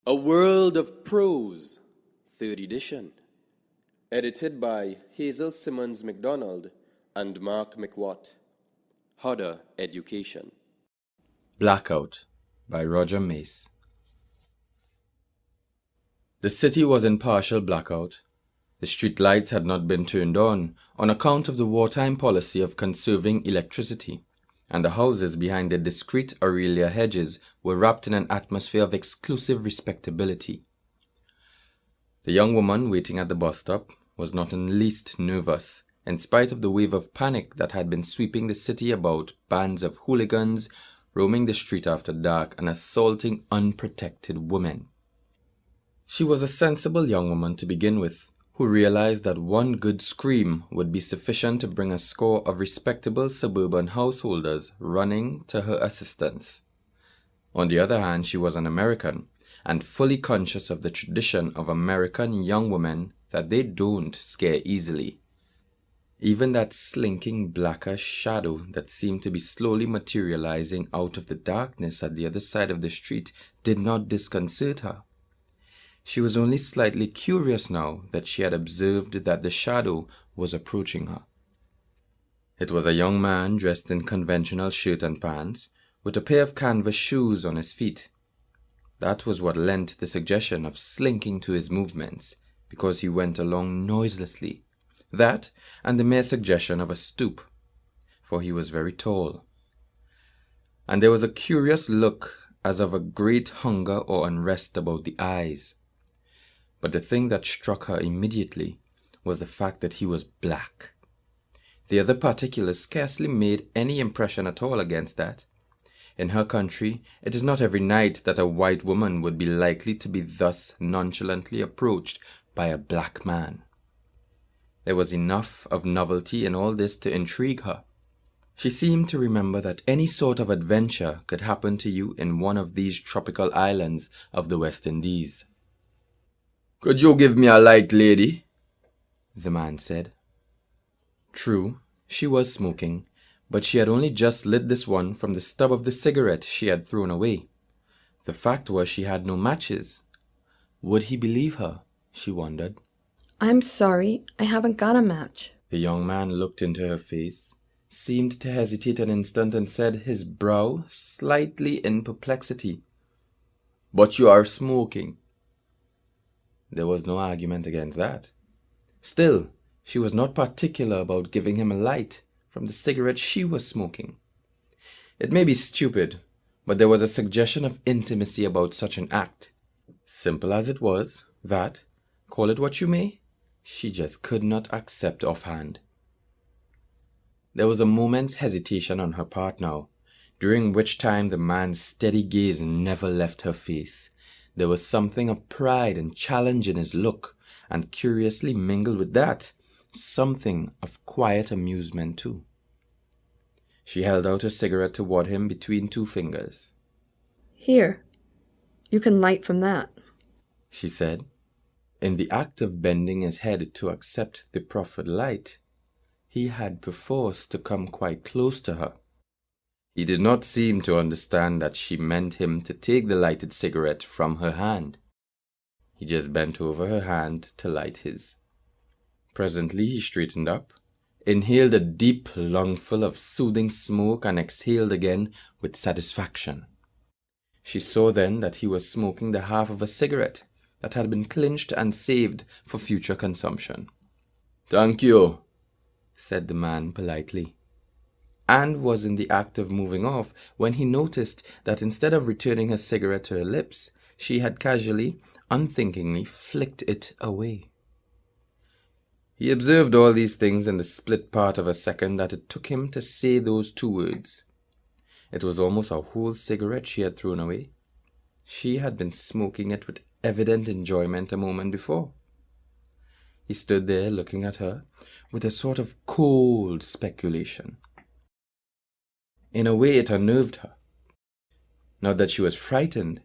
A World of Prose, 3rd edition. Edited by Hazel Simmons-McDonald and Mark McWatt. Hodder Education. Blackout by Roger Mace. The city was in partial blackout. The street lights had not been turned on account of the wartime policy of conserving electricity, and the houses behind their discreet Aurelia hedges were wrapped in an atmosphere of exclusive respectability. The young woman waiting at the bus stop was not in the least nervous, in spite of the wave of panic that had been sweeping the city about bands of hooligans roaming the street after dark and assaulting unprotected women. She was a sensible young woman to begin with, who realized that one good scream would be sufficient to bring a score of respectable suburban householders running to her assistance. On the other hand, she was an American, and fully conscious of the tradition of American young women that they don't scare easily. Even that slinking blacker shadow that seemed to be slowly materializing out of the darkness at the other side of the street did not disconcert her. She was only slightly curious now that she had observed that the shadow was approaching her. It was a young man dressed in conventional shirt and pants, with a pair of canvas shoes on his feet. That was what lent the suggestion of slinking to his movements, because he went along noiselessly. That, and the mere suggestion of a stoop, for he was very tall. And there was a curious look as of a great hunger or unrest about the eyes. But the thing that struck her immediately was the fact that he was black. The other particulars scarcely made any impression at all against that. In her country, it is not every night that a white woman would be likely to be thus nonchalantly approached by a black man. There was enough of novelty in all this to intrigue her. She seemed to remember that any sort of adventure could happen to you in one of these tropical islands of the West Indies. "Could you give me a light, lady?" the man said. True, she was smoking, but she had only just lit this one from the stub of the cigarette she had thrown away. The fact was she had no matches. Would he believe her? She wondered. "I'm sorry, I haven't got a match." The young man looked into her face, seemed to hesitate an instant, and said, his brow slightly in perplexity, "But you are smoking." There was no argument against that. Still, she was not particular about giving him a light from the cigarette she was smoking. It may be stupid, but there was a suggestion of intimacy about such an act. Simple as it was, that, call it what you may, she just could not accept offhand. There was a moment's hesitation on her part now, during which time the man's steady gaze never left her face. There was something of pride and challenge in his look, and curiously mingled with that, something of quiet amusement too. She held out her cigarette toward him between two fingers. "Here, you can light from that," she said. In the act of bending his head to accept the proffered light, he had perforce to come quite close to her. He did not seem to understand that she meant him to take the lighted cigarette from her hand. He just bent over her hand to light his. Presently he straightened up, inhaled a deep lungful of soothing smoke, and exhaled again with satisfaction. She saw then that he was smoking the half of a cigarette that had been clinched and saved for future consumption. "Thank you," said the man politely, and was in the act of moving off when he noticed that instead of returning her cigarette to her lips, she had casually, unthinkingly flicked it away. He observed all these things in the split part of a second that it took him to say those two words. It was almost a whole cigarette she had thrown away. She had been smoking it with evident enjoyment a moment before. He stood there looking at her with a sort of cold speculation. In a way it unnerved her. Not that she was frightened.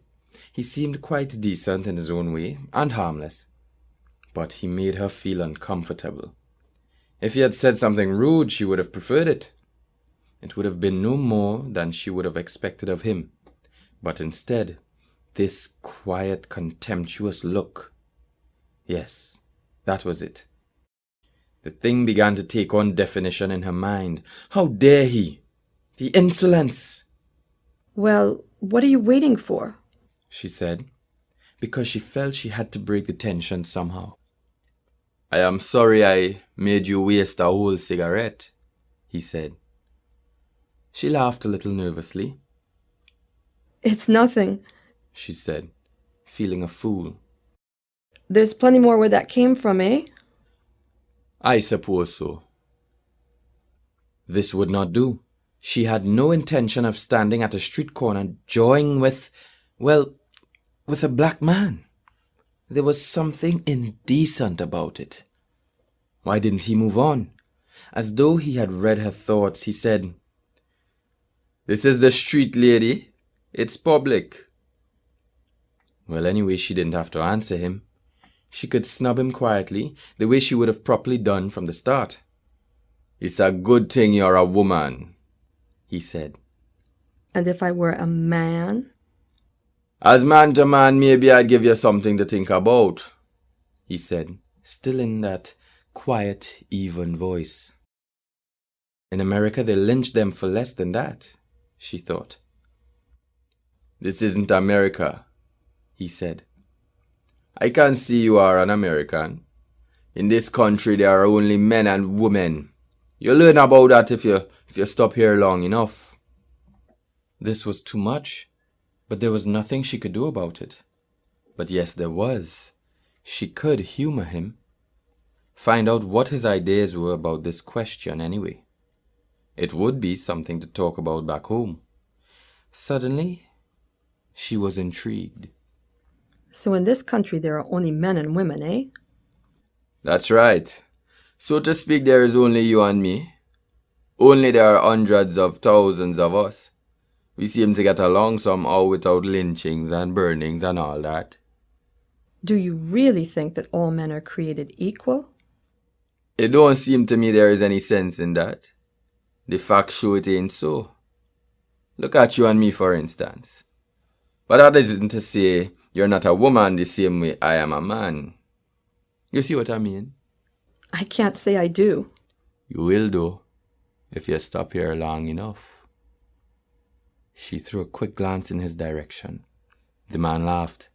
He seemed quite decent in his own way, and harmless. But he made her feel uncomfortable. If he had said something rude, she would have preferred it. It would have been no more than she would have expected of him. But instead, This quiet, contemptuous look. Yes, that was it. The thing began to take on definition in her mind. How dare he? The insolence! Well, what are you waiting for? She said, because she felt she had to break the tension somehow. I am sorry I made you waste a whole cigarette, he said. She laughed a little nervously. It's nothing, she said, feeling a fool. There's plenty more where that came from, eh? I suppose so. This would not do. She had no intention of standing at a street corner jawing with a black man. There was something indecent about it. Why didn't he move on? As though he had read her thoughts, he said, "This is the street, lady. It's public." Well, anyway, she didn't have to answer him. She could snub him quietly, the way she would have properly done from the start. "It's a good thing you're a woman," he said. And if I were a man? "As man to man, maybe I'd give you something to think about," he said, still in that quiet, even voice. In America, they lynched them for less than that, she thought. "This isn't America," he said. "I can see you are an American. In this country, there are only men and women. You'll learn about that if you stop here long enough." This was too much, but there was nothing she could do about it. But yes, there was. She could humor him. Find out what his ideas were about this question anyway. It would be something to talk about back home. Suddenly, she was intrigued. So in this country there are only men and women, eh? "That's right. So to speak, there is only you and me. Only there are hundreds of thousands of us. We seem to get along somehow without lynchings and burnings and all that." Do you really think that all men are created equal? It don't seem to me there is any sense in that. The facts show it ain't so. Look at you and me, for instance. But that isn't to say you're not a woman the same way I am a man. You see what I mean? I can't say I do. You will do, if you stop here long enough. She threw a quick glance in his direction. The man laughed.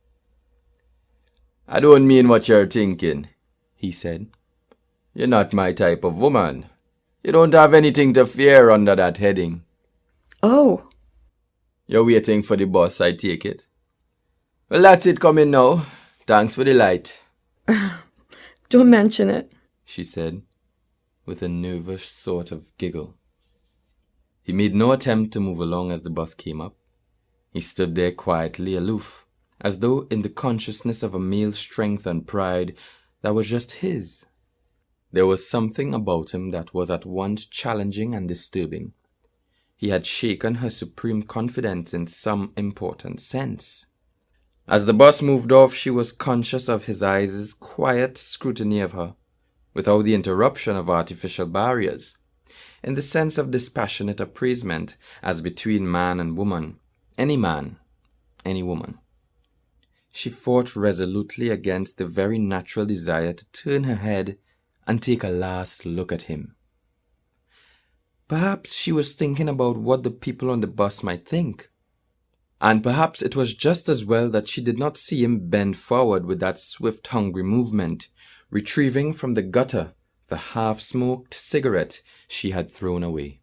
"I don't mean what you're thinking," he said. "You're not my type of woman. You don't have anything to fear under that heading." Oh! You're waiting for the bus, I take it. Well, that's it coming now. Thanks for the light. Don't mention it, she said, with a nervous sort of giggle. He made no attempt to move along as the bus came up. He stood there quietly aloof, as though in the consciousness of a male strength and pride that was just his. There was something about him that was at once challenging and disturbing. He had shaken her supreme confidence in some important sense. As the bus moved off, she was conscious of his eyes' quiet scrutiny of her, without the interruption of artificial barriers, in the sense of dispassionate appraisement as between man and woman, any man, any woman. She fought resolutely against the very natural desire to turn her head and take a last look at him. Perhaps she was thinking about what the people on the bus might think. And perhaps it was just as well that she did not see him bend forward with that swift, hungry movement, retrieving from the gutter the half-smoked cigarette she had thrown away.